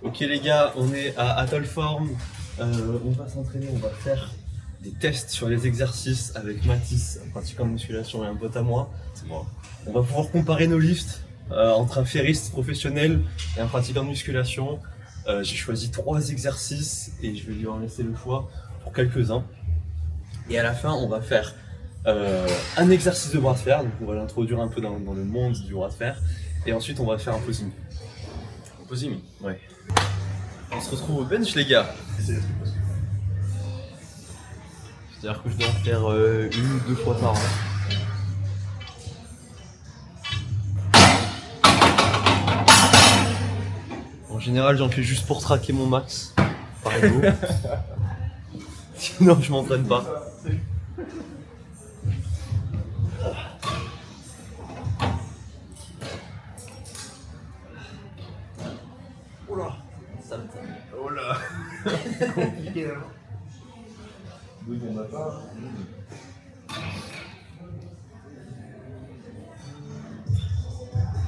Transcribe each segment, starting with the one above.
Ok les gars, on est à Atolform, on va s'entraîner, on va faire des tests sur les exercices avec Mathis, un pratiquant de musculation et un pote à moi. C'est moi. On va pouvoir comparer nos lifts entre un ferriste professionnel et un pratiquant de musculation. J'ai choisi 3 exercices et je vais lui en laisser le choix pour quelques-uns. Et à la fin, on va faire un exercice de bras de fer, donc on va l'introduire un peu dans le monde du bras de fer. Et ensuite, on va faire un posing. Un posing? Ouais. On se retrouve au bench les gars. C'est-à-dire que je dois en faire 1 ou 2 fois par an. En général j'en fais juste pour traquer mon max par ego. Sinon je m'entraîne pas. Oula, ça me tient. Oh là. Compliqué là. Oui, on n'a pas.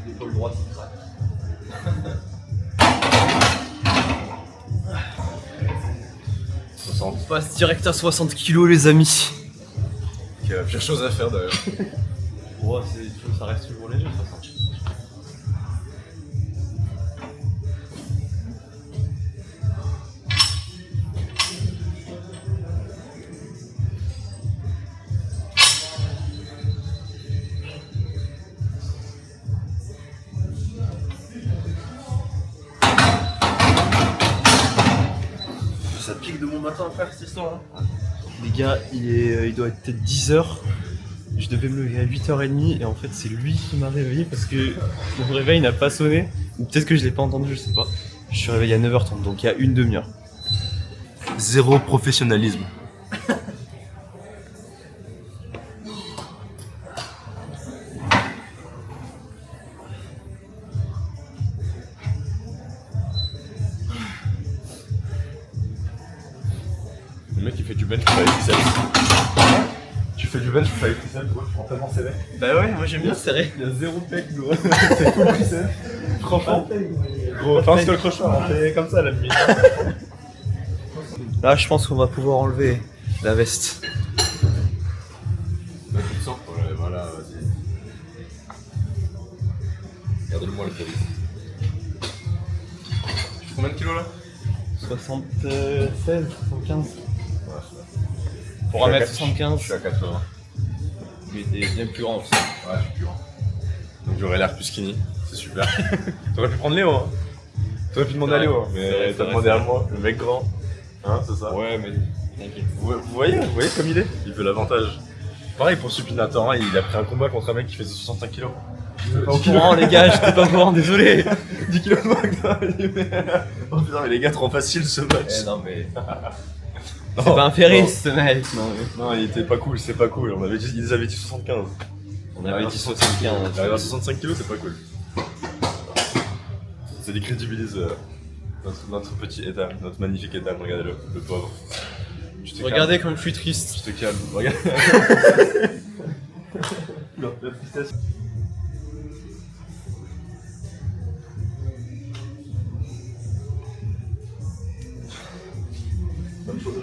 L'épaule droite il craque. On passe direct à 60 kg les amis. Il y a pire chose à faire d'ailleurs. Ouais, ça reste toujours léger de toute façon. Ça pique de mon matin à faire cette histoire là. Les gars, il doit être peut-être 10h. Je devais me lever à 8h30 et en fait c'est lui qui m'a réveillé parce que mon réveil n'a pas sonné. Ou peut-être que je l'ai pas entendu, je sais pas. Je suis réveillé à 9h30, donc il y a une demi-heure. Zéro professionnalisme. Le mec il fait du bench pour faire les triceps. Tu fais du bench pour faire les triceps, gros, tu prends tellement serré. Bah ouais, moi j'aime bien serrer. Il y a zéro pec, gros. C'est full triceps. Franchement, gros, fais un skull crusher, on fait comme ça à la limite. Là je pense qu'on va pouvoir enlever la veste. Bah, tu le sens, voilà, vas-y. Regardez-le-moi le ferry. Tu fais combien de kilos là? 76, 75. Ouais, Pour je 1m75. suis à 80. Mais t'es bien plus grand aussi. Ouais, je suis plus grand. Donc j'aurais l'air plus skinny, c'est super. T'aurais pu prendre Léo, hein. T'aurais pu demander à Léo, hein. Mais t'as demandé à moi, le mec grand. Hein, c'est ça? Ouais, mais t'inquiète. Vous voyez comme il est? Il veut l'avantage. Pareil pour Supinator, hein, il a pris un combat contre un mec qui faisait 65 kilos. J'étais pas au courant les gars, j'étais pas au courant, désolé. 10 kilos de max. Oh putain, mais les gars, trop facile ce match. Non mais... C'est pas un ferriste ce mec. Non, il était pas cool, c'est pas cool. Ils avaient dit 75. On avait dit 75. Arriver à 65 kilos, c'est pas cool. Ça décrédibilise notre petit Ethan, notre magnifique Ethan, regardez-le, le pauvre. Regardez comme je suis triste. Je te calme, regarde. La tristesse.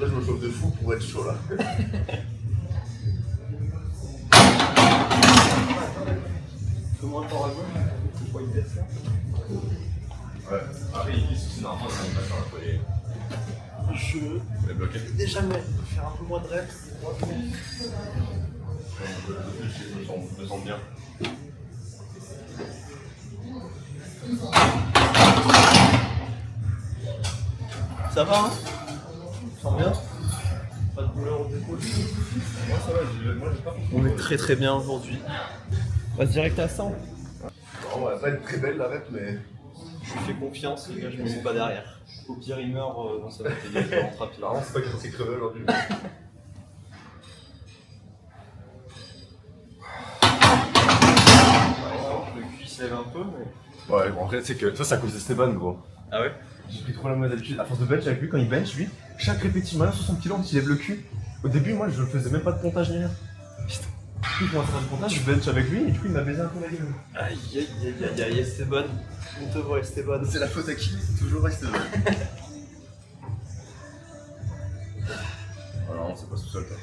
Là, je me chauffe de fou pour être chaud là. Comment encore à gauche? Je crois qu'il fait ça. Ouais, après il glisse aussi normalement, ça va pas faire la folie. Je vais bloquer. déjà faire un peu moins de reps. Je me sens bien. Ça va hein? Tu sens bien? Pas de douleur aux épaules? Moi ça va, moi j'ai pas. On est très bien aujourd'hui. On passe direct à 100. On va pas être très belle la rep, mais. Je lui fais confiance, les gars, je me mets pas derrière. Au pire, il meurt dans sa bataille, je rentre rapide. Apparemment, c'est pas qu'il s'est crevé aujourd'hui. Le cul se lève un peu, mais. Ouais, bon, en fait, c'est que ça, c'est à cause de Stéphane, gros. Ah ouais? J'ai pris trop la mauvaise habitude. À force de bench avec lui, quand il bench, lui, chaque répétition, maintenant 60 kg, il lève le cul. Au début, moi, je faisais même pas de pontage ni rien. Putain. il commence à faire du comptage, je bench avec lui et du coup il m'a baisé un peu la gueule. Aïe aïe aïe aïe aïe, Esteban. On te voit, Esteban. C'est la faute à qui? Toujours rester là. Oh non, c'est pas tout seul toi.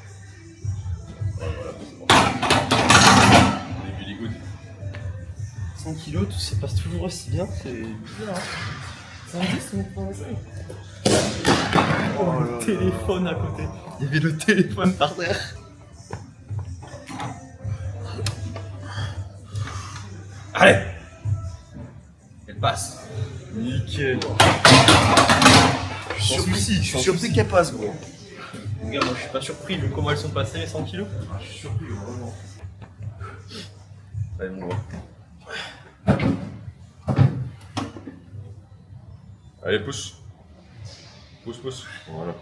Ouais, voilà, c'est bon. Les Billy Good. 100 kilos, tout ça passe toujours aussi bien, c'est bizarre. 110, on prend ça. Oh, le téléphone à côté. Il y avait le téléphone par terre. Allez! Elle passe. Nickel. Je suis surpris qu'elle passe, gros. Mon gars, moi je suis pas surpris vu comment elles sont passées les 100 kilos. Ah, je suis surpris, vraiment. Allez, mon gros. Allez, pousse. Pousse, pousse. Voilà.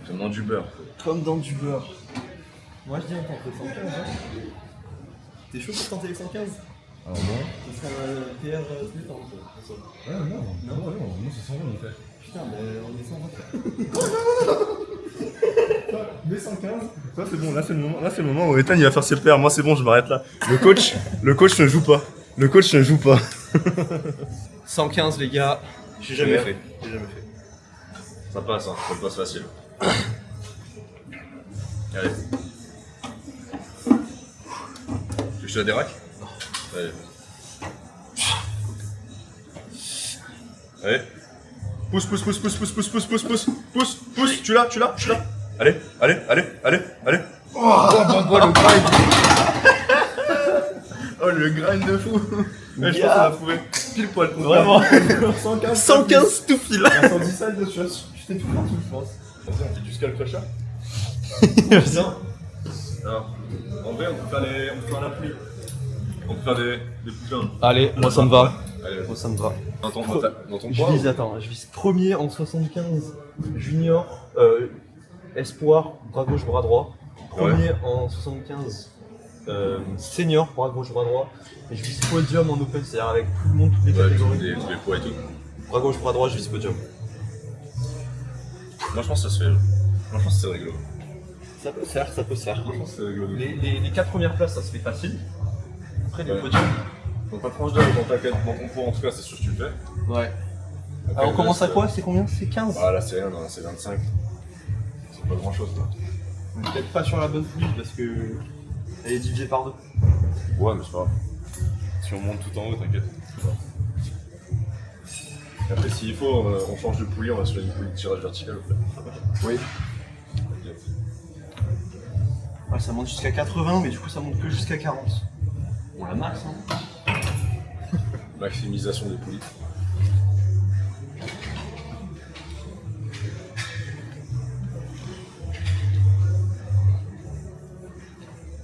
Comme dans du beurre. Comme dans du beurre. Moi je dis on tente les 115. Hein. T'es chaud pour tenter les 115? Ah non? Ce sera un PR détente. Ah non, non, moi c'est 120 en fait. Putain, mais on est 120. Mais 115. Ça c'est bon, là c'est le moment où Ethan il va faire ses repères. Moi c'est bon, je m'arrête là. Le coach ne joue pas. Le coach ne joue pas. 115 les gars. J'ai jamais fait. Ça passe, hein. Ça passe facile. Allez. Tu veux que je te la déraque? Allez. Allez. Pousse, pousse, pousse, pousse, pousse, pousse, pousse, pousse, pousse, pousse, pousse. Tu l'as. Allez. Oh, le grind. Oh, le grind de fou. Ouais, je pense qu'on a trouvé pile poil. Vraiment. 115. 115 tout fil. 117 de je t'ai tout partout, je pense. Vas-y, on fait du skull crusher. Viens. Alors, en vrai, on peut faire la pluie. On peut faire des push-downs. Allez, moi ça me va. Allez, Moi ça me va. dans ton Je poids. je vise premier en 75 junior, espoir, bras gauche, bras droit. Premier en 75 senior, bras gauche, bras droit. Et je vise podium en open, c'est-à-dire avec tout le monde, toutes les catégories. Tous les poids et tout. Bras gauche, bras droit, je vise podium. Moi, je pense que ça se fait. Moi, je pense que c'est rigolo. Ça peut se faire, ça peut se faire. Moi, je pense que c'est rigolo. Les 4 premières places, ça se fait facile. Après, les Ouais. podiums. Donc, pas tranche d'âge dans ton poids, en tout cas, c'est sûr que tu le fais. Ouais. Après, Alors, on le commence à reste, quoi? C'est combien? C'est 15? Ah, là, c'est rien, non, c'est 25. C'est pas grand chose, là. On est peut-être pas sur la bonne poulie parce que elle est divisée par 2. Ouais, mais c'est pas grave. Si on monte tout en haut, t'inquiète. Et après, s'il faut, on change de poulie, on va sur une poulie de tirage vertical au fait. Oui. T'inquiète. Ouais, ça monte jusqu'à 80, mais du coup ça monte que jusqu'à 40. On la max, hein. Maximisation des poulies.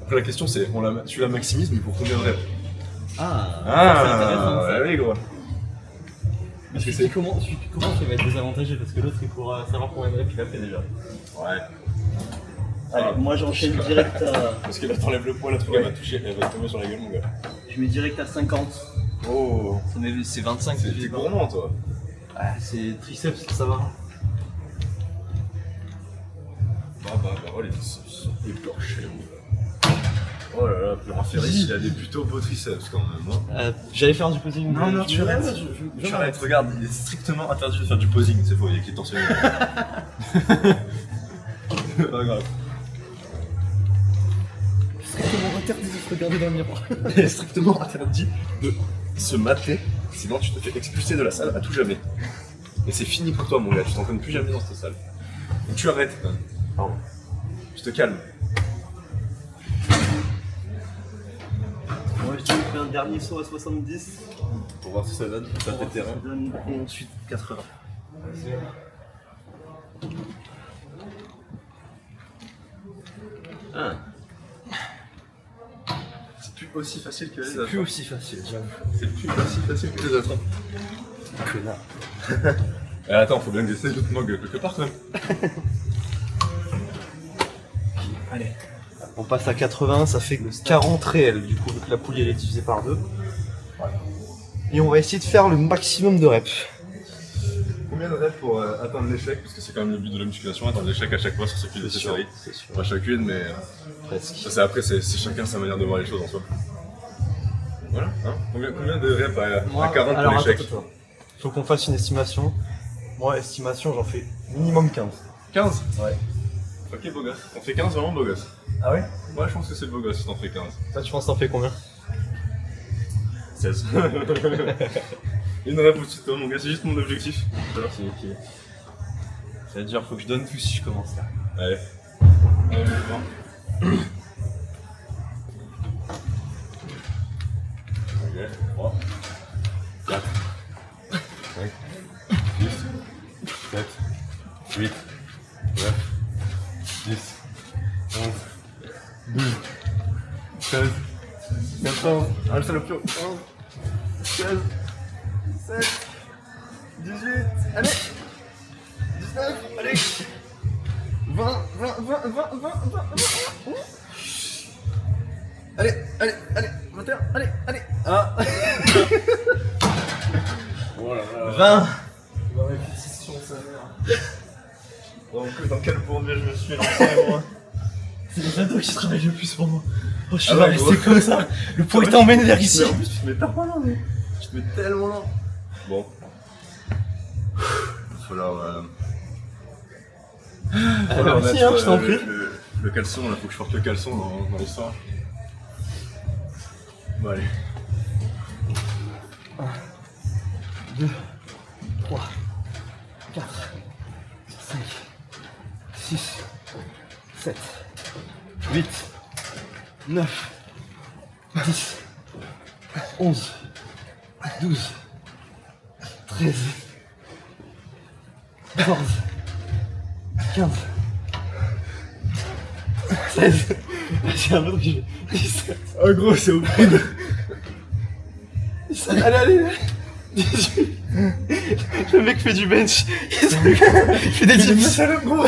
Après, la question c'est, tu la maximises, mais pour combien de reps? Oui, gros. Parce que c'est comment ça va être désavantagé parce que l'autre il pourra savoir combien de reps il a fait déjà. Ouais. Allez, moi j'enchaîne direct à. Parce que là, t'enlèves le poids, la truc, elle va toucher, elle va tomber sur la gueule, mon gars. Je mets direct à 50. Oh, C'est 25, t'es gourmand, toi. Ah, c'est triceps, ça va. Oh, les triceps. Écorchés, mon gars. Oh là là, Florent Ferris, il a des plutôt beaux triceps quand même. Hein. J'allais faire du posing. Tu arrêtes, regarde, il est strictement interdit de faire du posing, c'est faux, il y a qui est tensionné. Pas grave. Strictement interdit de se regarder dans le miroir. Il est strictement interdit de se mater, sinon tu te fais expulser de la salle à tout jamais. Et c'est fini pour toi, mon gars, tu t'entraînes plus jamais dans cette salle. Donc tu arrêtes. Pardon. Tu te calmes. Moi je fais un dernier saut à 70. Pour voir si ça donne, ça tes terrains. Et ensuite 80. Ah. C'est plus aussi facile que les C'est autres. plus aussi facile, j'avoue. C'est plus aussi facile que les autres. Connard. Attends, faut bien que j'essaie de te moguer quelque part quand même. Allez. On passe à 80, ça fait 40 réels du coup, vu que la poulie elle est divisée par 2. Et on va essayer de faire le maximum de reps. Combien de reps pour atteindre l'échec? Parce que c'est quand même le but de la musculation, atteindre l'échec à chaque fois sur chacune de ces séries. C'est sûr. Pas chacune, mais Presque. ça, c'est après, c'est chacun sa manière de voir les choses en soi. Voilà, hein. Combien de reps à 40 pour l'échec? Attends. Faut qu'on fasse une estimation. Moi, estimation, j'en fais minimum 15. 15? Ouais. Ok, beau gosse. On fait 15 vraiment beau gosse. Ah ouais? Moi, je pense que c'est le beau gosse si t'en fais 15. Toi, tu penses t'en fais combien? 16. Une rep au-dessus de toi, mon gars, c'est juste mon objectif. Ok. C'est-à-dire, faut que je donne tout si je commence là. Allez. Ok, 3, 4, 5, 6, 7, 8, 9, 10, 11, 12, 13, 14, ah le salopio, 15, 16, 17, 18, allez 19, allez 20. Allez, 21, allez. Ah. Voilà. 20. Ma répétition, sa mère. Dans quel bourbier je me suis lancé, moi? C'est les ados qui travaillent le plus pour moi. Oh, je suis Ah pas ouais, resté gros. comme ça. Le poids t'emmène vers ici. Mais en plus, tu te mets tellement lent, mais. Tu te mets tellement lent. Bon. Il va falloir. Merci, hein, je t'en prie. Le caleçon, là, faut que je porte le caleçon dans l'histoire. Bon, allez. 1, 2, 3, 4, 5, 6, 7, 8, 9, 10, 11, 12, 13, 14, 15, 16, j'ai un autre jeu. 17, Oh gros, c'est horrible. 17, allez, 18. Le mec fait du bench. Il fait des dips. gros.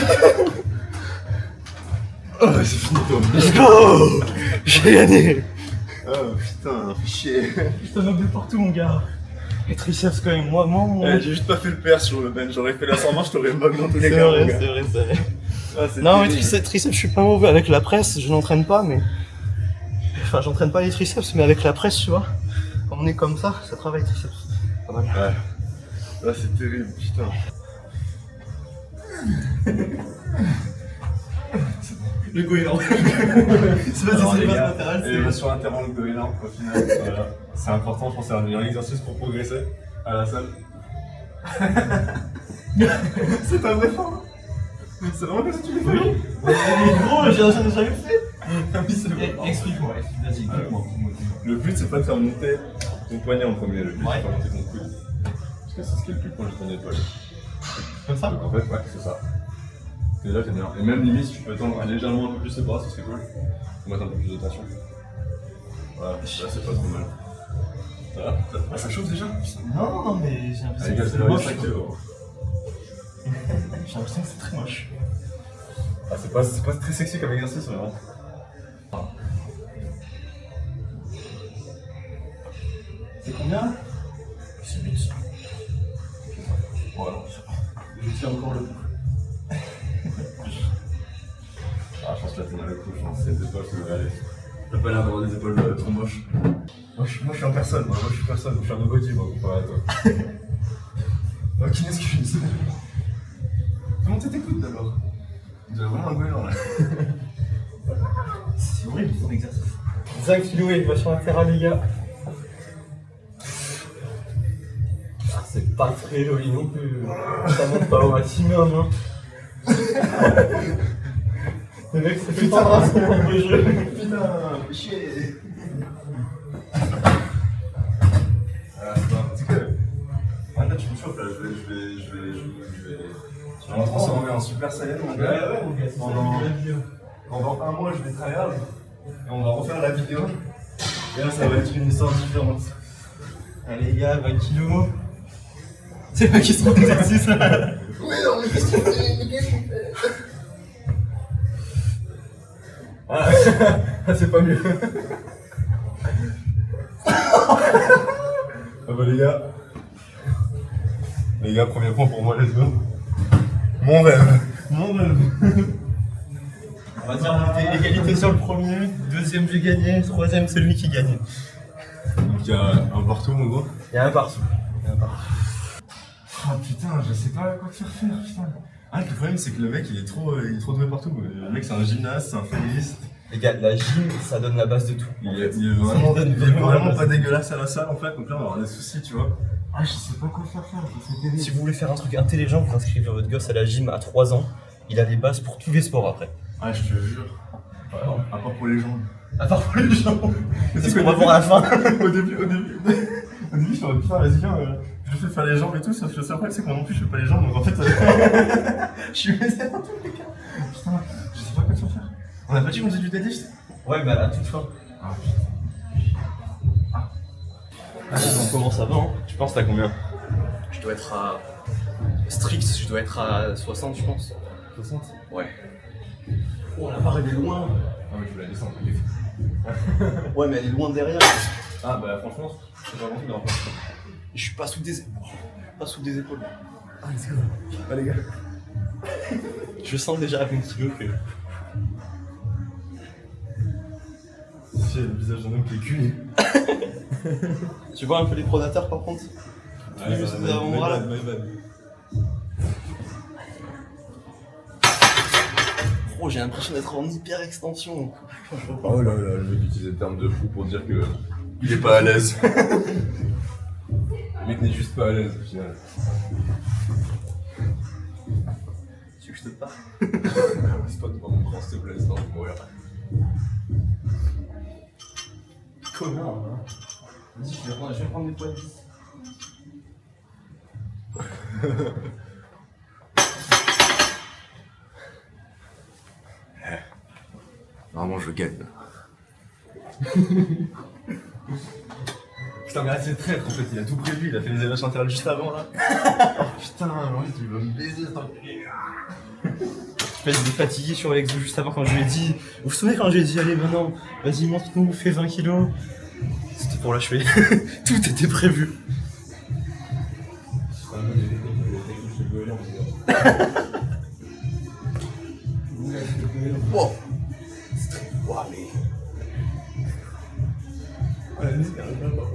Oh, c'est fini, toi. Let's go. J'ai gagné. Oh putain, fais chier. Putain, mec de partout, mon gars. Les triceps, quand même. Moi, mon. J'ai juste pas fait le PR sur le bench. J'aurais fait la 120, je t'aurais mug dans tous les C'est cas. vrai, mon gars. c'est vrai, c'est vrai. Ah, c'est Non, mais terrible. triceps, je suis pas mauvais. Avec la presse, je n'entraîne pas, mais. Enfin, j'entraîne pas les triceps, mais avec la presse, tu vois. Quand on est comme ça travaille les triceps. Pas mal. Ouais. Là, c'est terrible, putain. Le goéland. C'est Alors, pas les des gars, latéral, élévation latérale de énorme au final. Voilà. C'est important, je pense que c'est un meilleur exercice pour progresser à la salle. C'est pas vrai fort. C'est vraiment comme ça que tu les fais. Gros, j'en ai jamais fait. Explique-moi. Vas-y, explique-moi. Le but, c'est pas de faire monter ton poignet en premier. Le but, Ouais. c'est de faire monter ton coude. Parce que c'est ce qui est le plus proche de ton épaule. Comme ça. Donc en fait, ouais, c'est ça. Et là, t'es bien. Et même limite, tu peux tendre légèrement un peu plus les bras, ça serait cool. Pour mettre un peu plus de tension. Voilà, là, c'est pas trop mal. Ça va? Ça chauffe déjà? Non, mais j'ai l'impression Allez, que gars, c'est c'est moche. moche. J'ai l'impression que c'est très moche. Ah, c'est pas très sexy comme exercice, vraiment. C'est combien? C'est 8. Voilà. Je tiens encore le coup. Ah, je pense que là, t'en as le coup, je pense que les épaules, ça devrait aller. T'as pas l'air d'avoir des épaules trop moches. Moi, je suis en personne, moi, je suis personne, je suis un nobody, moi, comparé à toi. Aucune excuse. Fais monter tes coudes d'abord. Vous avez vraiment un goéland là. C'est horrible ton exercice. 5 kg élévation latérale, les gars. Ah, c'est pas très joli non plus. Ça monte pas au maximum. Hein. Le mec s'est fait tendre à son propre jeu. Putain, fais chier. Ah, c'est pas un petit peu. Ah, là, tu me chauffes là, je vais. On va transformer en Super Saiyan, mon gars. Ouais, mon gars, c'est Pendant- la vidéo. Pendant un mois, je vais tryhard et on va refaire la vidéo. Et là, ça va être une histoire différente. Allez, les gars, 20 kg. C'est pas question d'exercice là. Mais non, mais qu'est-ce que tu fais? Ah, c'est pas mieux. Ah bah les gars, Les gars, premier point pour moi, let's go. Mon rêve. Mon rêve. On va dire on fait égalité sur le premier, deuxième j'ai gagné, troisième c'est lui qui gagne. Donc il y a un partout, mon gros. Il y a un partout. Ah putain, je sais pas quoi te faire faire, putain. Ah, le problème, c'est que le mec, il est trop doué partout. Le mec, c'est un gymnaste, c'est un féministe. Les gars, la gym, ça donne la base de tout. Il est vraiment pas dégueulasse à la salle, en fait. Donc là, on va avoir des soucis, tu vois. Ah, je sais pas quoi faire faire. Si vous voulez faire un truc intelligent, vous inscrivez votre gosse à la gym à 3 ans. Il a les bases pour tous les sports après. Ah, je te jure. À part pour les jambes. À part pour les gens. C'est ce qu'on va voir à la fin. Au début, je t'aurais putain, vas-y, viens. Je fais faire les jambes et tout, sauf que le seul problème, c'est que moi non plus, je fais pas les jambes. Donc en fait, je suis baisé dans tous les cas. Putain, je sais pas quoi te faire. On a pas dit qu'on faisait du deadlift? Ouais, mais à la toute fin. Ah putain. Allez, on commence avant. Hein. Tu penses t'as combien? Je dois être à. Strict, je dois être à 60, je pense. 60? Ouais. Oh, la barre elle est loin. Ah ouais, je voulais la descendre. Ouais, mais elle est loin derrière. Ah bah franchement, c'est pas bon, mais Je suis pas sous des épaules. Pas sous des épaules. Ah, let's go. Ah, les gars. Je sens déjà avec une kilo que. J'ai le visage d'un homme qui est cuit. Tu vois un peu les prédateurs par contre? Ouais, juste des avant-bras là. Gros, j'ai l'impression d'être en hyper extension. Oh là là, le mec utilise des termes de fou pour dire que il est pas à l'aise. Le mec n'est juste pas à l'aise au final. Tu veux que je te parle? C'est pas devant mon grand s'il te plaît, sinon je vais mourir. Connard, hein. Vas-y, je vais prendre des poids de vis. Normalement, je gagne. Putain, mais là, c'est traître en fait, il a tout prévu, il a fait les évasions intérieures juste avant là. Oh putain, en fait, tu vas me baiser cet enculé. Je il est fatigué sur l'exo juste avant quand je lui ai dit. Vous vous souvenez quand je lui ai dit, allez maintenant, vas-y, montre-nous, fais 20 kilos. C'était pour l'achever. Tout était prévu. Wow. Wow, mais. Ouais, la musique arrive pas.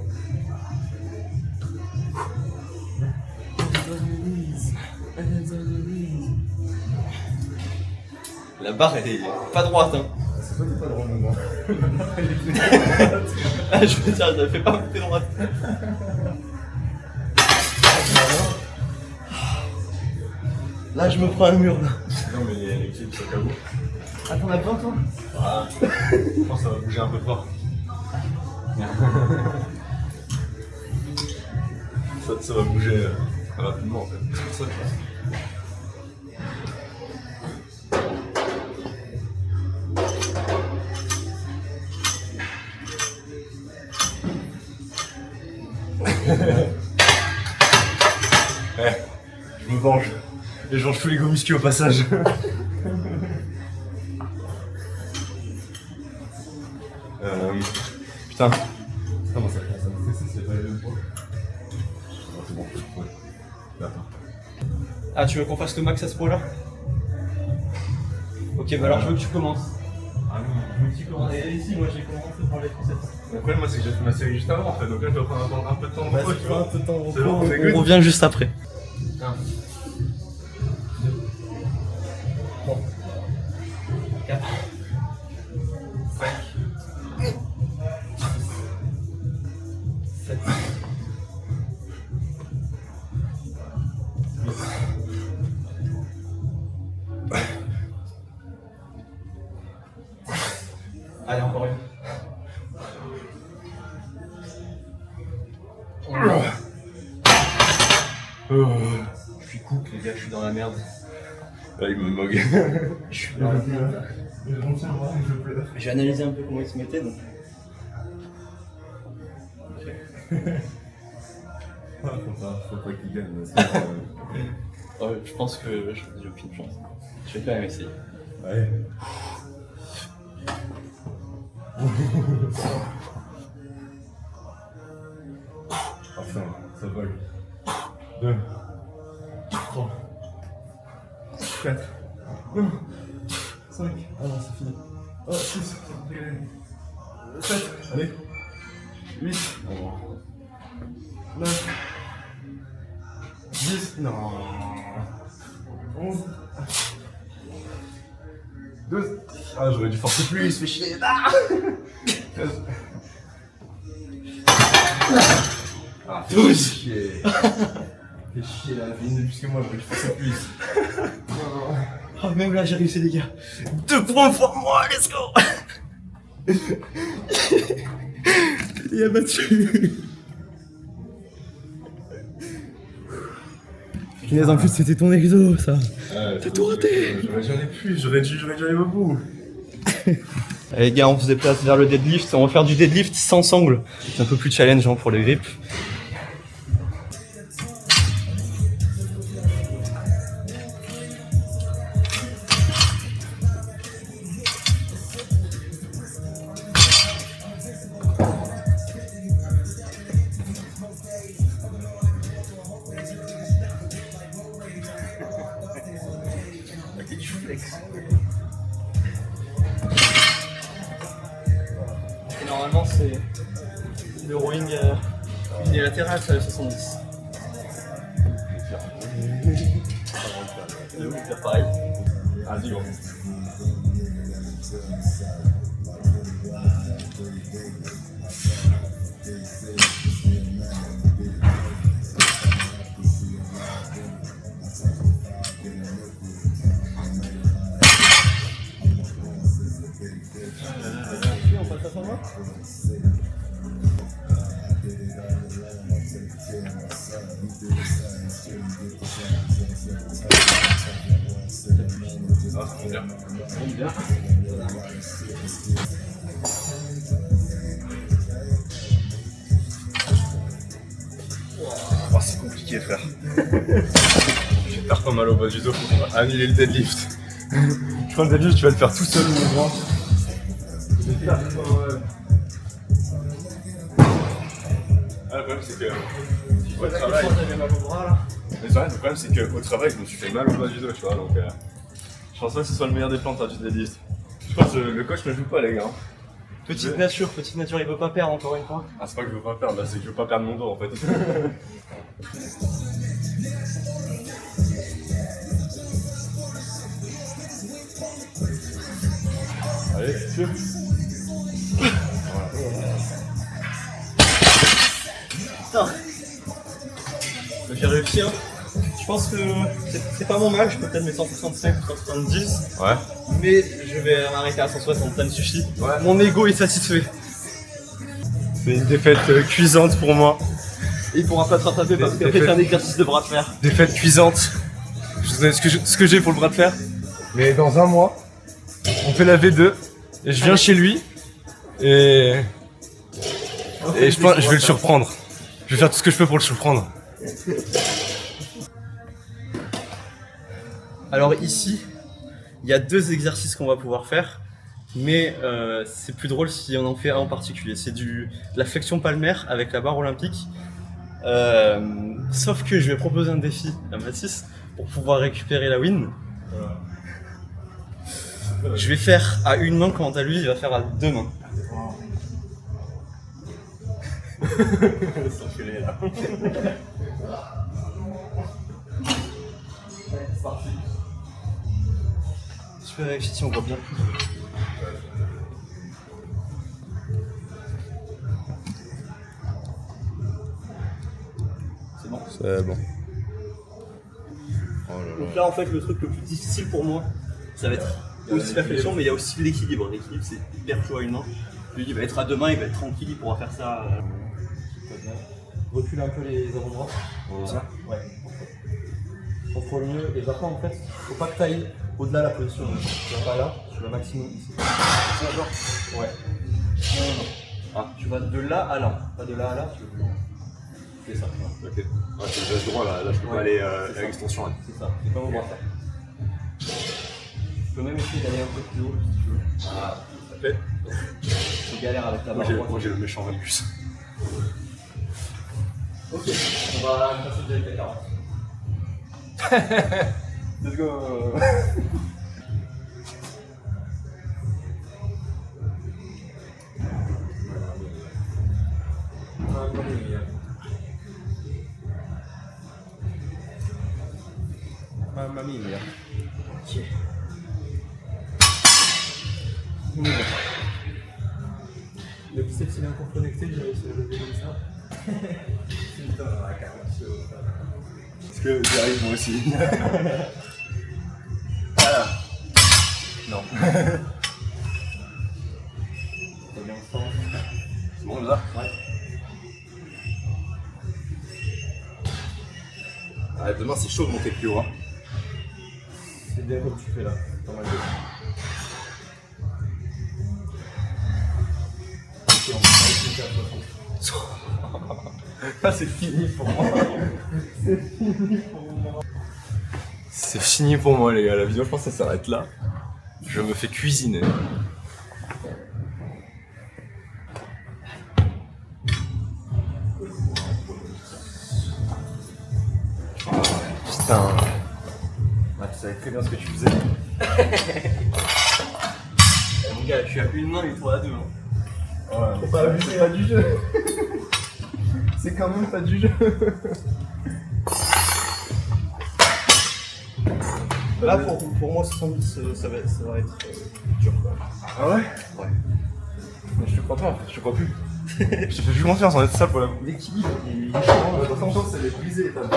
La barre elle est pas droite hein. C'est toi qui pas droit maintenant. Ah, je veux dire, je la fais pas monter droite. Là je me prends un mur là. Non mais les clips ça caveau. Ah t'en as plein toi? Voilà. Je pense que ça va bouger un peu fort. ça va bouger rapidement en fait. C'est pour ça que ouais, je me venge. Et je mange tous les gros muscles au passage. Putain. Comment ça commence à me stresser, c'est pas les mêmes poids. Non, c'est bon. Ouais. D'accord. Ah tu veux qu'on fasse le max à ce point là? Ok bah alors je veux que tu commences. Ah non. Je veux que tu commences. Et ici moi j'ai commencé par les triceps. Le problème, moi, c'est que j'ai fait ma série juste avant en fait, donc là je dois prendre un peu de temps de repos, tu vois. C'est bon, c'est good. On revient juste après. 1, 2, 3, 4, 5, 7, 8. Allez, encore une. Je suis cook les gars, je suis dans la merde. Là, il me mogue. Je suis dans la merde. Je pleure. J'ai analysé un peu comment il se mettait donc. Faut pas qu'il gagne. Ouais, je pense que j'ai aucune chance. Je vais quand même essayer. Ouais. Enfin, ça vole. 2, 3, 4, non, 5, ah non, c'est fini. 6, 7, allez, 8, 9, 10, non, 11, 12, ah j'aurais dû forcer plus, fais chier, ah 13, ah 12, chier. Fais chier là, fais une de plus que moi, j'aurais dû forcer plus. Oh, même là j'ai réussi les gars. 2 points pour moi, let's go. Il a battu. Punaise, en plus c'était ton exo ça. T'as tout raté. J'aurais dû aller au bout. Allez les gars, on se déplace vers le deadlift. On va faire du deadlift sans sangle. C'est un peu plus challengeant pour le grip. Et normalement c'est le rowing unilatéral, c'est le 70. Je vais faire pareil. Vas-y, gros. On passe à 120. Ah, c'est bien. Bien. Oh, c'est compliqué, frère. J'ai peur pas mal au bas du dos, faut qu'on va annuler le deadlift. Je crois que le deadlift, tu vas le faire tout seul, mon grand. Ah, le problème, c'est que. Au travail. Mais le problème, c'est qu'au travail, je me suis fait mal au bas du dos, tu vois. Donc, je pense pas que ce soit le meilleur des plans du deadlift. Je pense que le coach ne joue pas, les gars. Petite nature, il veut pas perdre encore une fois. Ah, c'est pas que je veux pas perdre, là, c'est que je veux pas perdre mon dos en fait. Allez, tu Putain. J'ai réussi, hein. Je pense que c'est pas mon mal, je peux peut-être mettre 165 ou 170. Ouais. Mais je vais m'arrêter à 160, ça me suffit. Ouais. Mon ego est satisfait. C'est une défaite cuisante pour moi. Et il pourra pas te rattraper parce qu'après c'est un exercice de bras de fer. Défaite cuisante. Je sais ce que j'ai pour le bras de fer. Mais dans un mois, on fait la V2 et je viens chez lui et je vais le surprendre. Je vais faire tout ce que je peux pour le surprendre. Alors ici, il y a 2 exercices qu'on va pouvoir faire, mais c'est plus drôle si on en fait un en particulier. C'est la flexion palmaire avec la barre olympique. Sauf que je vais proposer un défi à Mathis pour pouvoir récupérer la win. Je vais faire à une main quand à lui il va faire à 2 mains. S'enculer là. C'est parti. Je peux vérifier si on voit bien. C'est bon. C'est bon. Oh là Donc là en fait le truc le plus difficile pour moi, ça va être aussi la flexion, mais il y a aussi l'équilibre. L'équilibre c'est hyper chaud à une main. Lui il va être à 2 mains, il va être tranquille, il pourra faire ça. Recule un peu les avant-bras. Ça Ouais. Contrôle mieux et va pas en fait, faut pas que tu ailles au-delà de la position. Tu vas pas là, tu vas maximum ici. Ouais. Non. Ah, tu vas de là à là, pas de là à là, tu fais ça. Ok. Ouais, c'est le geste droit là, je peux pas aller à l'extension. Là. C'est ça, c'est pas au bras ça. Tu peux même essayer d'aller un peu plus haut si tu veux. Ah, ça fait. Tu galères avec la barre droite. Moi j'ai le méchant Valgus. Ok, on va passer direct à 40. Let's go. Mamma mia. Ok. Le biceps il est encore connecté, j'ai réussi à le lever comme ça. Putain, la carte. Est-ce que j'y arrive moi aussi? Non. T'as bien le sens. C'est bon comme ça? Ouais. Ah, demain c'est chaud de monter plus haut. Hein. C'est bien comme tu fais là, dans ma gueule. Ok, on va faire une Ah, c'est fini pour moi. C'est fini pour moi les gars, la vidéo je pense que ça s'arrête là. Je me fais cuisiner. Putain. Ah, tu savais très bien ce que tu faisais. Mon gars, je suis à une main et toi à deux. Hein. Ouais, Faut pas abuser là du jeu. C'est quand même pas du jeu. Là, pour moi, 70, ça va être dur. Quoi. Ah ouais? Ouais. Mais je te crois pas en fait, je te crois plus. Je te fais plus confiance en être ça pour la boue. L'équilibre, il est chiant. La chance c'est de briser les tables.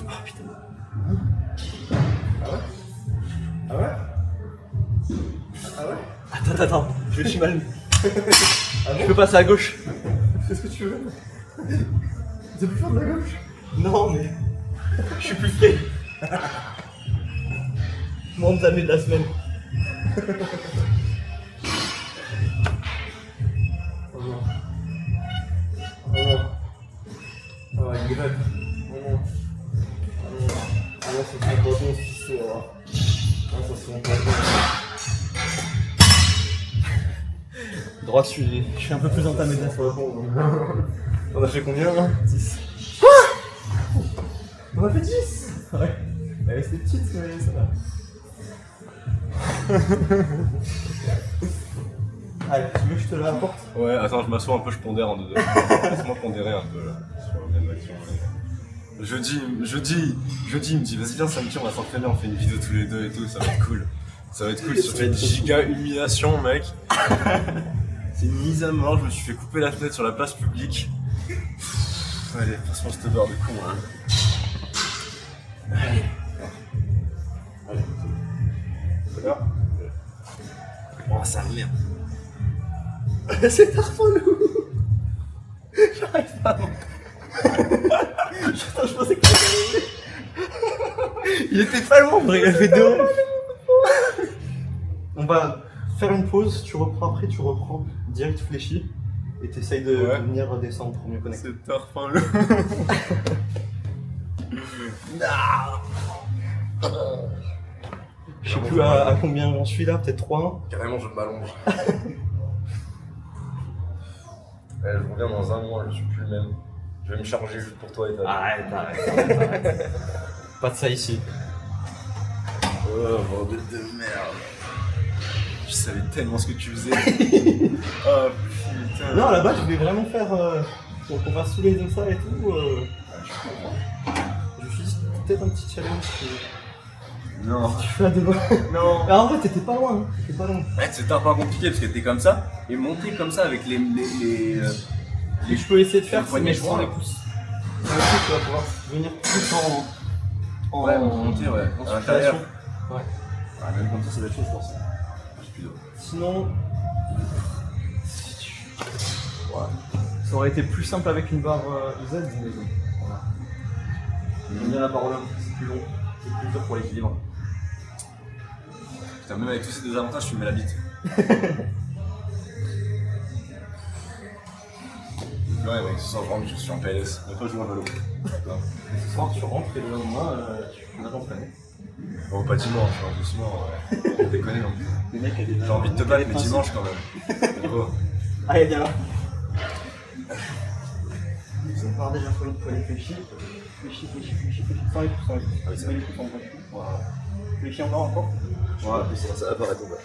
Ah putain. Ah ouais? Ah ouais? Ah ouais? Attends, je me suis mal mis. Je peux passer à gauche. Fais ce que tu veux. Tu peux faire de la gauche? Non, mais je suis plus frais. Mon entamé de la semaine. Oh non. Oh non. Oh la grève. Oh non. Oh non. Ah non, ça sent pas bon cette histoire. Ah, ça sent pas bon. Droite, je suis un peu plus entamé de la semaine. On a fait combien là? 10. On a fait 10. Ouais. Elle est petite, mais ça va. Allez, tu veux que je te la apporte? Ouais, attends, je m'assois un peu, je pondère en deux. Laisse-moi pondérer un peu là, sur la même action. Jeudi, il me dit, vas-y, viens samedi, on va s'entraîner, on fait une vidéo tous les deux et tout, ça va être cool. Ça va être cool, surtout une giga humiliation, mec. C'est une mise à mort, je me suis fait couper la tête sur la place publique. Allez, passe-moi cette beurre de con, hein. Allez. Allez. Là. Oh, ça merde. C'est Tarfolou. J'arrive pas. Attends, je pensais que t'allais. Il était pas loin, on aurait fait deux. On va faire une pause, tu reprends après, tu reprends direct fléchi et t'essayes de venir descendre pour mieux connecter. C'est Tarfolou. Je sais plus à combien j'en suis là, peut-être 3. Carrément, je m'allonge. Je reviens dans un mois, je suis plus le même. Je vais me charger juste pour toi et ta. Arrête. Pas de ça ici. Oh, bordel de merde. Je savais tellement ce que tu faisais. Oh putain. Non, là-bas, je voulais vraiment faire. Donc, on va soulever comme ça et tout. Je suis peut-être un petit challenge. Non. Tu fais à deux mains. Non. Ah, en vrai, t'étais pas loin. Hein. T'étais pas loin. Ouais, c'était un peu compliqué parce que t'es comme ça et monter comme ça avec les Je peux essayer de faire poignets mais je prends joints, les là. pouces. Tu vas pouvoir venir plus en. Ouais, monter, ouais. En À l'intérieur. Ouais. Ah, même comme ça, c'est la chose, je pense. J'ai plus d'eau. Sinon. Ouais. Ça aurait été plus simple avec une barre Z, mais bon. Voilà. J'aime bien la barre olympique, c'est plus long. C'est plus dur pour l'équilibre. Putain, même avec tous ces désavantages, tu me mets la bite. Ouais, mec, ce soir, vraiment, je suis en PLS. Même pas jouer à vélo. Ce soir, tu rentres et le lendemain, tu vas t'entraîner. Bon, pas dimanche, hein, doucement. Ouais. Déconner non plus. Le mec a déjà. J'ai envie de te battre, mais dimanche quand même. Gros. Allez, viens là. Ça part déjà sur l'autre poignet. Fléchis. Sans les pouces, sans les pouces. Ah oui, c'est Mets les pouces en bas. Voilà. Fléchis encore. Voilà, ça va paraître en bas.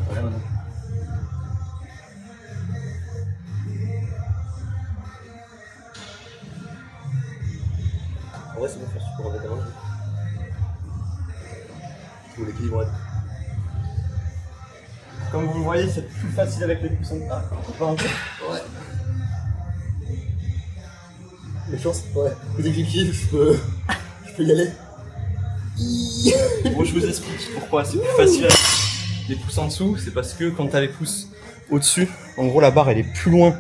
Voilà, maintenant. En vrai, c'est bon, faire support avec la main. Tout l'équilibre. Comme vous le voyez, c'est plus facile avec les pouces en bas. Ah, on peut pas en faire. Ouais. Les chances, ouais. Dès que j'écris, je peux y aller. Bon, je vous explique pourquoi c'est plus facile avec les pouces en dessous. C'est parce que quand tu as les pouces au-dessus, en gros, la barre elle est plus loin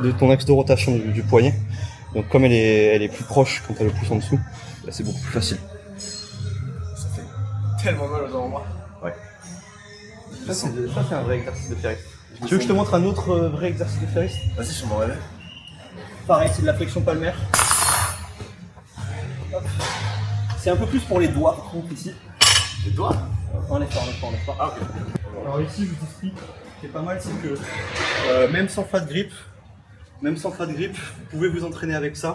de ton axe de rotation du poignet. Donc, comme elle est plus proche quand tu as le pouce en dessous, là, c'est beaucoup plus facile. Ça fait tellement mal aux endroits. Ouais. Ça, c'est un vrai exercice de ferriste. Tu veux que je te montre un autre vrai exercice de ferriste? Vas-y, je m'en réveille. Pareil, c'est de la flexion palmaire. Hop. C'est un peu plus pour les doigts, par contre, ici. Les doigts? Enlève pas. Ah, ok. Alors ici, je vous explique, ce qui est pas mal, c'est que même sans fat grip, vous pouvez vous entraîner avec ça.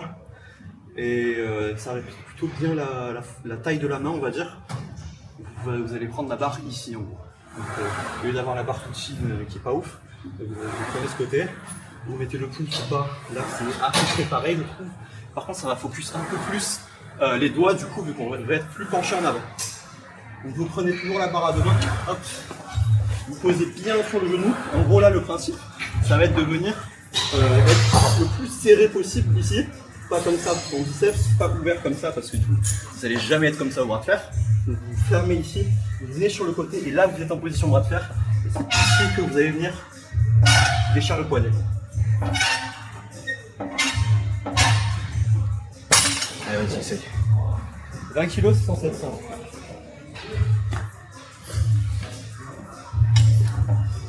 Et ça répète plutôt bien la taille de la main, on va dire. Vous allez prendre la barre ici, en gros. Donc, au lieu d'avoir la barre tout ici qui est pas ouf, vous prenez ce côté, vous mettez le pouce tout bas, là c'est à peu près pareil, je trouve. Par contre, ça va focus un peu plus les doigts, du coup, vu qu'on va être plus penché en avant. Donc vous prenez toujours la barre à deux mains, hop, vous posez bien sur le genou. En gros là le principe, ça va être de venir être le plus serré possible ici, pas comme ça pour biceps, pas ouvert comme ça parce que vous n'allez jamais être comme ça au bras de fer. Donc vous fermez ici, vous venez sur le côté et là vous êtes en position bras de fer. Et c'est ici que vous allez venir fléchir le poignet. Allez, vas-y, essaye. 20 kg, c'est 107.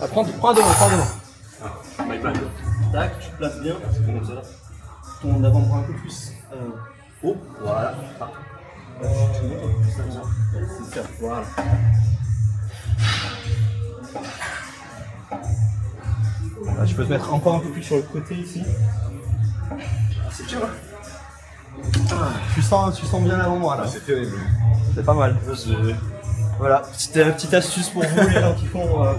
Ah, prends devant. My bad. Tac, tu te places bien. C'est bon, ça là. Ton avant-bras un peu plus haut. Voilà. C'est ça. Voilà. Là, je peux te mettre encore un peu plus sur le côté ici. C'est dur, hein? Tu sens bien l'avant-bras là. C'est terrible. C'est pas mal. Voilà, petite astuce pour vous les gens qui font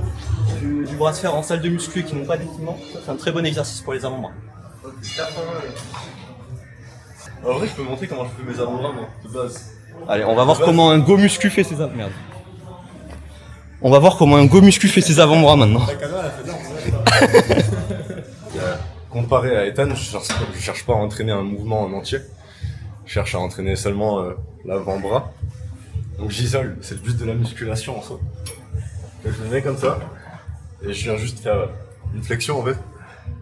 du bras de fer en salle de muscu et qui n'ont pas d'équipement. C'est un très bon exercice pour les avant-bras. En vrai, je peux montrer comment je fais mes avant-bras, moi, de base. Allez, on va voir comment un go muscu fait ses avant-bras. Merde. On va voir comment un go muscu fait ses avant-bras maintenant. La caméra, elle fait bien. Comparé à Ethan, je cherche pas à entraîner un mouvement en entier. Je cherche à entraîner seulement l'avant-bras. Donc j'isole, c'est le but de la musculation en soi. Donc je me mets comme ça, et je viens juste faire une flexion en fait.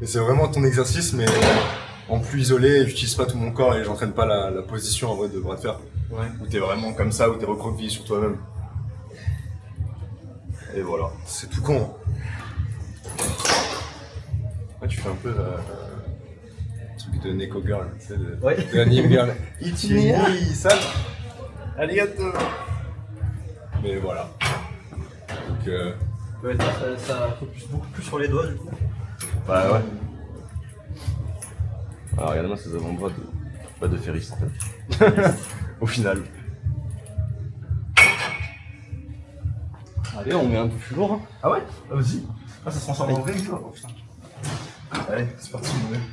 Et c'est vraiment ton exercice, mais en plus isolé, j'utilise pas tout mon corps et j'entraîne pas la position en vrai de bras de fer. Ouais. Où t'es vraiment comme ça, où t'es recroquevillé sur toi-même. Et voilà, c'est tout con. Ouais, tu fais un peu truc de Neko Girl, tu sais, de l'anime girl. Ichini, ça. Arigato. Mais voilà. Donc Ouais, ça focus beaucoup plus sur les doigts du coup. bah ouais. Alors regarde-moi ces avant-bras pas de ferriste en fait. Au final. Allez, on met un peu plus lourd. Hein. Ah ouais? Ah vas-y. Ah ça se transforme en vrai dur. Oh putain. Allez, c'est parti mon gars.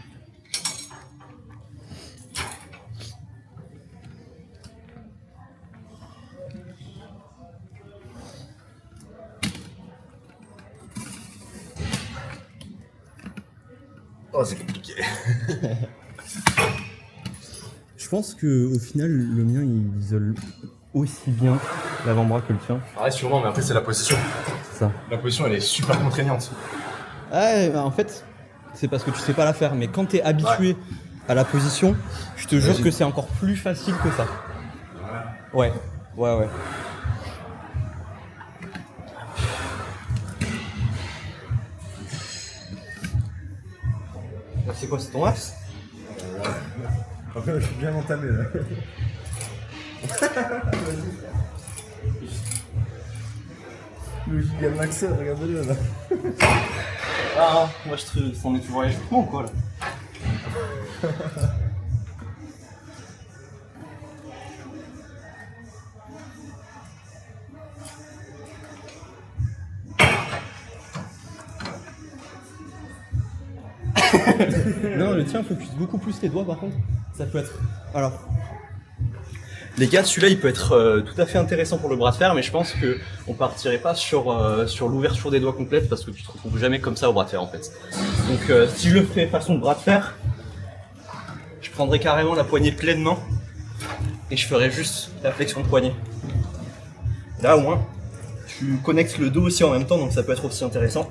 Oh, c'est compliqué. Je pense que au final, le mien il isole aussi bien l'avant-bras que le tien. Ouais, sûrement, mais après, c'est la position. C'est ça. La position, elle est super contraignante. Ouais, bah, en fait, c'est parce que tu sais pas la faire. Mais quand t'es habitué à la position, je te jure que c'est encore plus facile que ça. Ouais. C'est quoi, c'est ton axe? Après, je suis bien entamé là. Le gigamaxeur, regardez-le là. Ah, moi je trouve c'en est toujours échauffement ou quoi là? Non, le tien focus beaucoup plus les doigts par contre. Ça peut être. Alors. Les gars, celui-là il peut être tout à fait intéressant pour le bras de fer, mais je pense que on partirait pas sur l'ouverture des doigts complète parce que tu te retrouves jamais comme ça au bras de fer en fait. Donc si je le ferais façon de bras de fer, je prendrais carrément la poignée pleinement et je ferais juste la flexion de poignet. Là au moins, tu connectes le dos aussi en même temps, donc ça peut être aussi intéressant.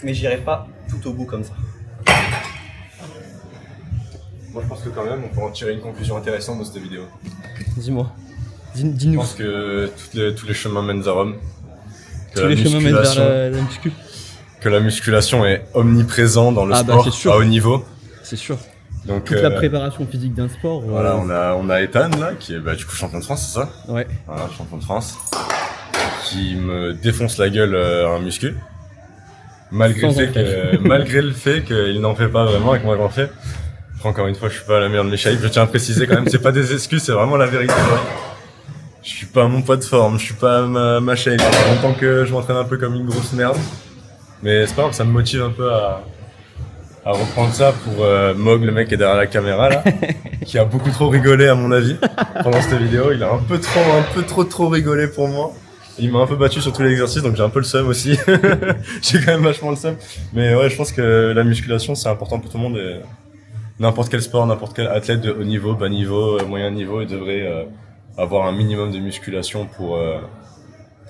Mais j'irai pas tout au bout comme ça. Moi, je pense que quand même, on peut en tirer une conclusion intéressante de cette vidéo. Dis-moi. Je Dis-nous. pense que tous les chemins mènent à Rome. Que Tous les chemins mènent vers la muscu. Que la musculation est omniprésente dans le sport c'est sûr. à haut niveau. C'est sûr. Donc, Toute la préparation physique d'un sport. Voilà, on a Ethan là, qui est du coup champion de France, c'est ça? Ouais. Voilà, champion de France. Qui me défonce la gueule en muscu. Malgré le fait qu'il n'en fait pas vraiment et que moi j'en fais. Encore une fois, je suis pas la meilleure de mes shape. Je tiens à préciser quand même, c'est pas des excuses, c'est vraiment la vérité. Je suis pas à mon poids de forme, je suis pas à ma shape. Ça fait longtemps que je m'entraîne un peu comme une grosse merde. Mais c'est pas grave, ça me motive un peu à reprendre ça pour Mog, le mec qui est derrière la caméra là, qui a beaucoup trop rigolé à mon avis pendant cette vidéo. Il a un peu trop rigolé pour moi. Il m'a un peu battu sur tous les exercices, donc j'ai un peu le seum aussi. J'ai quand même vachement le seum. Mais ouais, je pense que la musculation c'est important pour tout le monde et n'importe quel sport, n'importe quel athlète de haut niveau, bas niveau, moyen niveau, il devrait avoir un minimum de musculation pour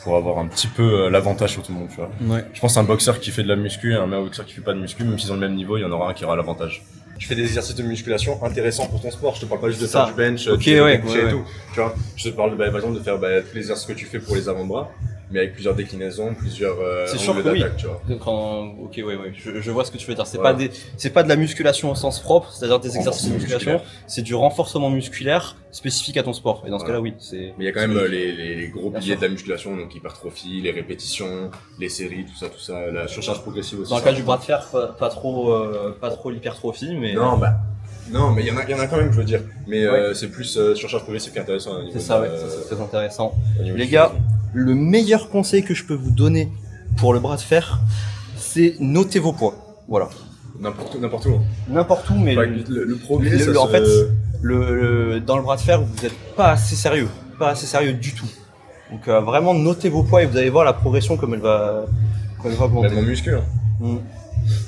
avoir un petit peu l'avantage sur tout le monde, tu vois. Ouais. Je pense qu'un boxeur qui fait de la muscu et un boxeur qui fait pas de muscu, même s'ils ont le même niveau, il y en aura un qui aura l'avantage. Je fais des exercices de musculation intéressants pour ton sport. Je te parle pas juste de faire du bench, et tout. Tu vois, je te parle par exemple de faire tous les exercices que tu fais pour les avant-bras, mais avec plusieurs déclinaisons, plusieurs angles d'attaque, tu vois. Donc, je vois ce que tu veux dire. C'est pas de la musculation au sens propre, c'est-à-dire des exercices de musculation. C'est du renforcement musculaire spécifique à ton sport. Et dans ce cas-là, oui. Mais il y a quand même les gros piliers de la musculation, donc hypertrophie, les répétitions, les séries, tout ça, la surcharge progressive aussi. Dans le cas du bras de fer, pas trop l'hypertrophie, mais. Non, mais il y en a quand même, je veux dire. Mais c'est plus surcharge progressive qui est intéressant. C'est ça, ouais, ça, c'est très intéressant. Les gars, le meilleur conseil que je peux vous donner pour le bras de fer, c'est noter vos poids. Voilà. N'importe où. N'importe où, mais le progrès, en fait, dans le bras de fer, vous n'êtes pas assez sérieux du tout. Donc vraiment, notez vos poids et vous allez voir la progression comme elle va augmenter. Même en muscu.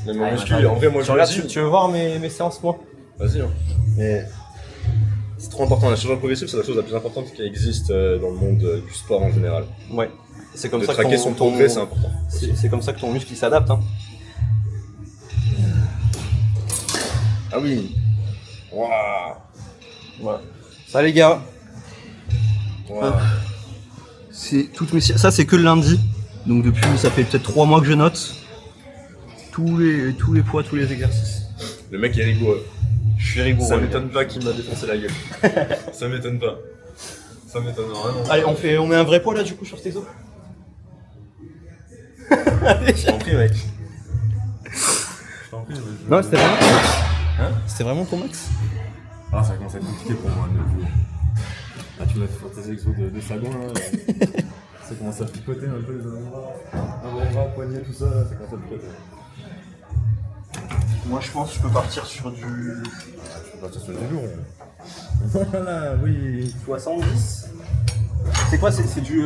Même en muscu. En vrai, moi, tu veux voir mes séances, moi? Vas-y. Mais c'est trop important. La surcharge progressive, c'est la chose la plus importante qui existe dans le monde du sport en général. Ouais. C'est comme de ça traquer son progrès, c'est important. C'est comme ça que ton muscle il s'adapte. Hein. Ah oui. Waouh. Voilà. Ça les gars. Wow. Ça c'est que le lundi. Donc depuis ça fait peut-être 3 mois que je note tous les poids, tous les exercices. Le mec est rigoureux. Je suis rigoureux. Ça m'étonne pas qu'il m'a défoncé la gueule. Ça m'étonne pas. Ça m'étonne vraiment. Allez, on met un vrai poids là du coup sur tes os. Je t'en prie, mec. Non, c'était vraiment ton max. C'était vraiment ton max. Ah, ça commence à être compliqué pour moi. Ah, tu m'as fait faire tes exos de sagon là. Ça commence à picoter un peu les avant-bras, poignets, tout ça. Ça commence à picoter. Moi je pense que je peux partir sur du. Tu peux partir sur du lourd. Voilà, oui. 70. C'est quoi? C'est du.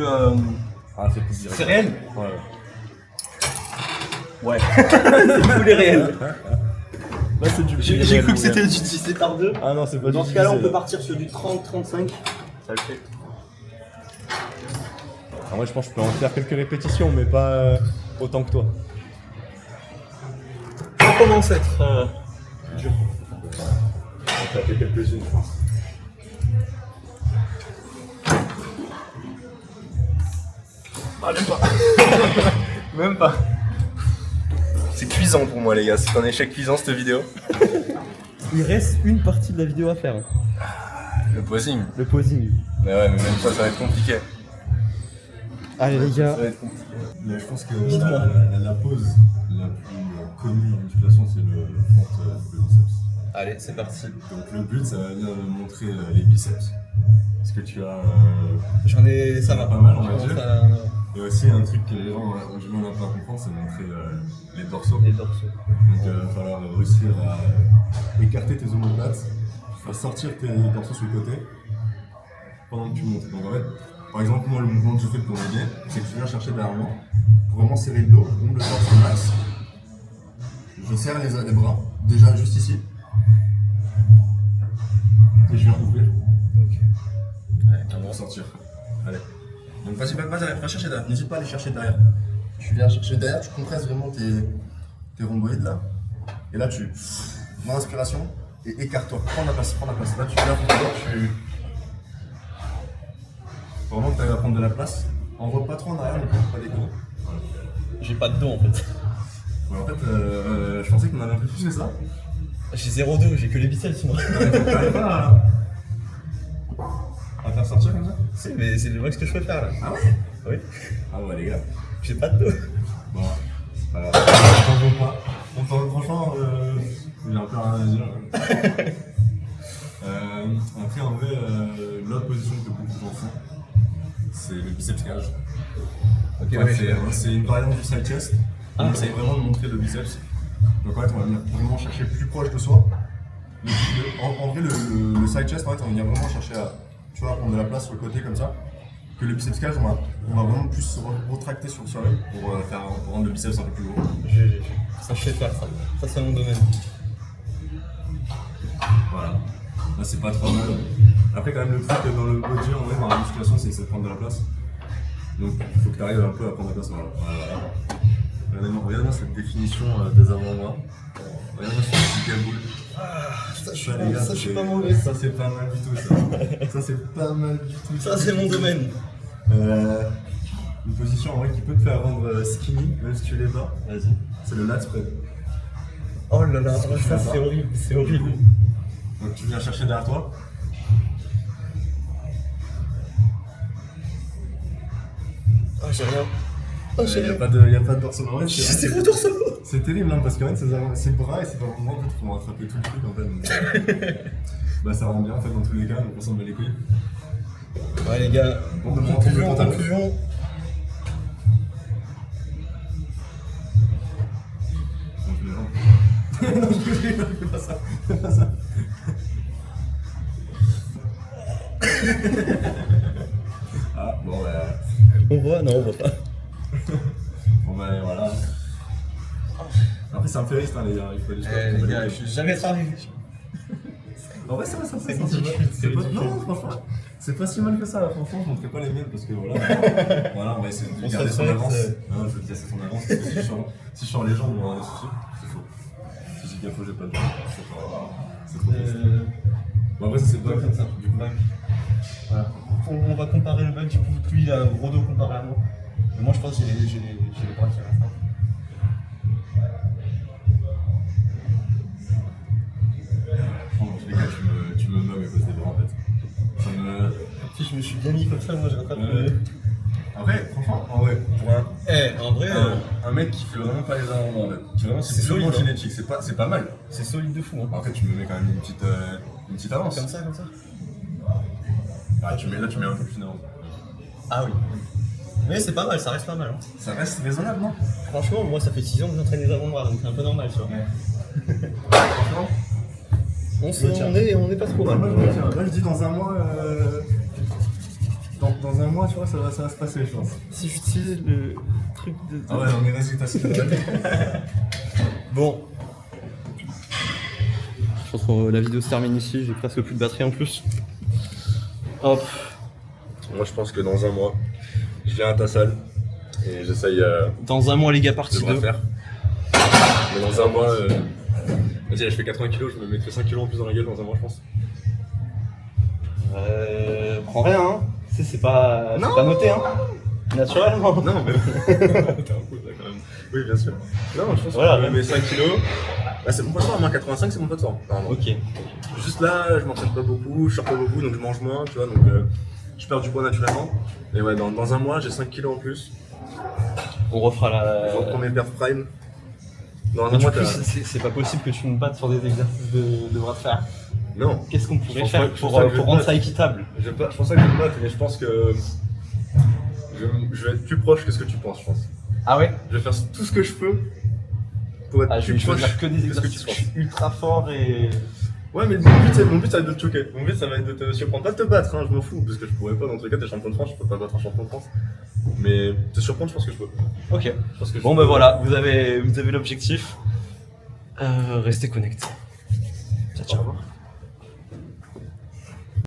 Ah, c'est plus direct. C'est réel? Ouais. Ouais. C'est tous les réels. Là, c'est du. J'ai cru que c'était du divisé par 2. Ah non, c'est pas du. Dans ce cas-là, on peut partir sur du 30-35. Ça le fait. Alors moi, je pense que je peux en faire quelques répétitions, mais pas autant que toi. Ça commence à être dur. On peut fait quelques-unes, je pense. Ah, même pas. Même pas. C'est cuisant pour moi, les gars. C'est un échec cuisant cette vidéo. Il reste une partie de la vidéo à faire. Le posing. Le posing. Mais ouais, mais même ça va être compliqué. Allez les gars. Ça va être compliqué. Mais je pense que Dites-moi. la pose la plus connue en musculation, c'est le front double biceps. Allez, c'est parti. Donc le but, ça va venir de montrer les biceps. Parce que tu as... J'en ai... ça va. pas mal, on va dire. Ça- Et aussi un truc que les gens ont du mal un peu à comprendre, c'est de montrer les dorsaux. Les dorsaux. Donc il va falloir réussir à écarter tes omoplates, faire sortir tes dorsaux sur le côté pendant que tu montes. Donc en fait, par exemple, moi le mouvement que je fais pour m'aider, c'est que je viens chercher derrière moi pour vraiment serrer le dos, rond le torse au max. Je serre les bras, déjà juste ici. Et je viens ouvrir. Pour sortir. Allez. Donc vas-y, va chercher derrière. N'hésite pas à aller chercher derrière. Tu viens chercher derrière, tu compresses vraiment tes rhomboïdes là. Et là, tu. Dans l'inspiration, et écarte-toi. Prends la place. Là, tu viens pour tu. Faut vraiment que tu arrives à prendre de la place. Envoie pas trop en arrière, mais pas des gros. Voilà. J'ai pas de dos en fait. Ouais, en fait, je pensais qu'on avait un peu plus que ça. J'ai 0,2, j'ai que les biceps moi. T'arrives pas à faire sortir comme ça? Mais c'est le max que je peux faire là. Ah ouais? Oui. Ah ouais, les gars. J'ai pas de dos. Bon, c'est pas grave. On t'en veut pas. Franchement, j'ai un peu rien à dire. Après, en vrai, l'autre position que beaucoup de gens font, c'est le biceps cage. Ok, Ouais, c'est une variante du side chest. On essaye vraiment de montrer le biceps. Donc en fait, on va venir vraiment chercher plus proche de soi. En vrai, le side chest, en fait, on va venir vraiment chercher à, tu vois, prendre de la place sur le côté comme ça. Que le biceps cage, on va vraiment plus se retracter sur soi-même pour rendre le biceps un peu plus gros. Ça je sais faire ça. Ça c'est mon domaine. Voilà. Là, c'est pas trop mal. Après, quand même, le truc dans le body, en vrai, dans la musculation, c'est de prendre de la place. Donc, il faut que tu arrives un peu à prendre de la place. Voilà. Regardez-moi cette définition des avant-bras. Regardez-moi ce petit gaboule. Ça, je suis pas mauvais. Ça, c'est pas mal du tout, ça. Ça, c'est pas mal du tout. Ça c'est mon domaine. Une position en vrai qui peut te faire rendre skinny, même si tu l'es pas. Vas-y. C'est le lat spread. Oh là là, ça c'est horrible, c'est horrible. Donc tu viens chercher derrière toi. Oh j'ai rien. Oh j'ai Il rien. n'y a pas de dorsal. En vrai, C'est le dorsal. c'est terrible hein, parce qu'en fait, c'est bras et c'est pas vraiment en fait, faut rattraper tout le truc en fait. Donc, bah, ça rend bien en fait dans tous les cas, donc on s'en bat les couilles. Ouais les gars, conclusion. Non, je rigole, fais pas ça. Fais pas ça. Ah, bon, bah. On voit? Non on voit pas. Bon, bah, voilà. Après, c'est un peu risque, hein, les gars. Il faut aller Les gars, je suis jamais travaillé. En vrai, ça va, ça C'est va. ridicule, c'est ridicule. Non, franchement, c'est pas si mal que ça. Franchement, je montrerai pas les miennes parce que voilà. Voilà, on va essayer de On garder se son respecte, avance. Non, je veux laisser son avance parce que si je sors les jambes, on va avoir des soucis. C'est faux. Si j'ai bien faux, j'ai pas de jambes. C'est trop triste. Bon, après, ça c'est pas comme ça. du coup. Voilà. On va comparer le bac, du coup, lui il a un gros dos comparé à moi. Mais moi je pense que j'ai les bras qui restent. Dans tous les cas, tu me meubles à cause des bras en fait. Ça me. Si je me suis bien mis comme ça, moi j'ai rattrapé. Après, franchement, en vrai, pour En vrai, un mec qui fait vraiment pas les avant en fait. Qui vraiment, C'est c'est purement solide, hein. génétique, c'est pas mal. c'est solide de fou. Hein. Après, tu me mets quand même une petite avance. Comme ça. Ah, là, tu mets un peu plus d'avance. Ah oui. Mais c'est pas mal, ça reste pas mal. Hein. Ça reste raisonnable, non? Franchement, moi ça fait 6 ans que j'entraîne les avant-bras, donc c'est un peu normal, tu vois. Franchement, On est pas trop mal. moi je me tiens. Là, je dis dans un mois. Dans un mois, tu vois, ça va se passer, je pense. Si j'utilise le truc de. Ah ouais, on est résultats sur Bon. Je pense que la vidéo se termine ici, j'ai presque plus de batterie en plus. Hop. Moi, je pense que dans un mois, je viens à ta salle et j'essaye Dans un mois les gars, de partie le 2. refaire. Mais dans un mois, vas-y, là, je fais 80 kilos, je me mettrai 5 kilos en plus dans la gueule dans un mois, je pense. Prends rien, hein. C'est pas noté, hein. Naturellement. Non, mais. T'es un coup, là, quand même. Oui, bien sûr. Non, je pense Voilà. que je me mets 5 kilos. Bah, c'est mon poids de forme, hein. 85, c'est mon poids de forme. Ok. Juste là, je m'entraîne pas beaucoup, je sors pas beaucoup, donc je mange moins, tu vois. Donc, je perds du poids naturellement. Et ouais, dans un mois, j'ai 5 kilos en plus. On refera la. Je reprends mes perfs prime. Dans Mais un du mois, coup, c'est pas possible que tu me battes sur des exercices de bras de fer. Non, Qu'est-ce qu'on pourrait pense faire pas- je pense pas que je pour vais rendre te ça équitable? je pense pas que je vais me battre, mais je pense que je vais être plus proche que ce que tu penses, je pense. Ah ouais? Je vais faire tout ce que je peux pour être Je plus vais proche faire que des de ce que exercices tu où je penses. suis ultra fort et. Ouais, mais mon but ça va être de te choquer. Mon but ça va être de te surprendre. Pas de te battre, hein, je m'en fous, parce que je pourrais pas, dans tous les cas, t'es champion de France, je peux pas battre un champion de France. Mais te surprendre, je pense que je peux. Ok. Je pense que je Bon peux. ben voilà, vous avez l'objectif. Restez connectés. Ciao ciao.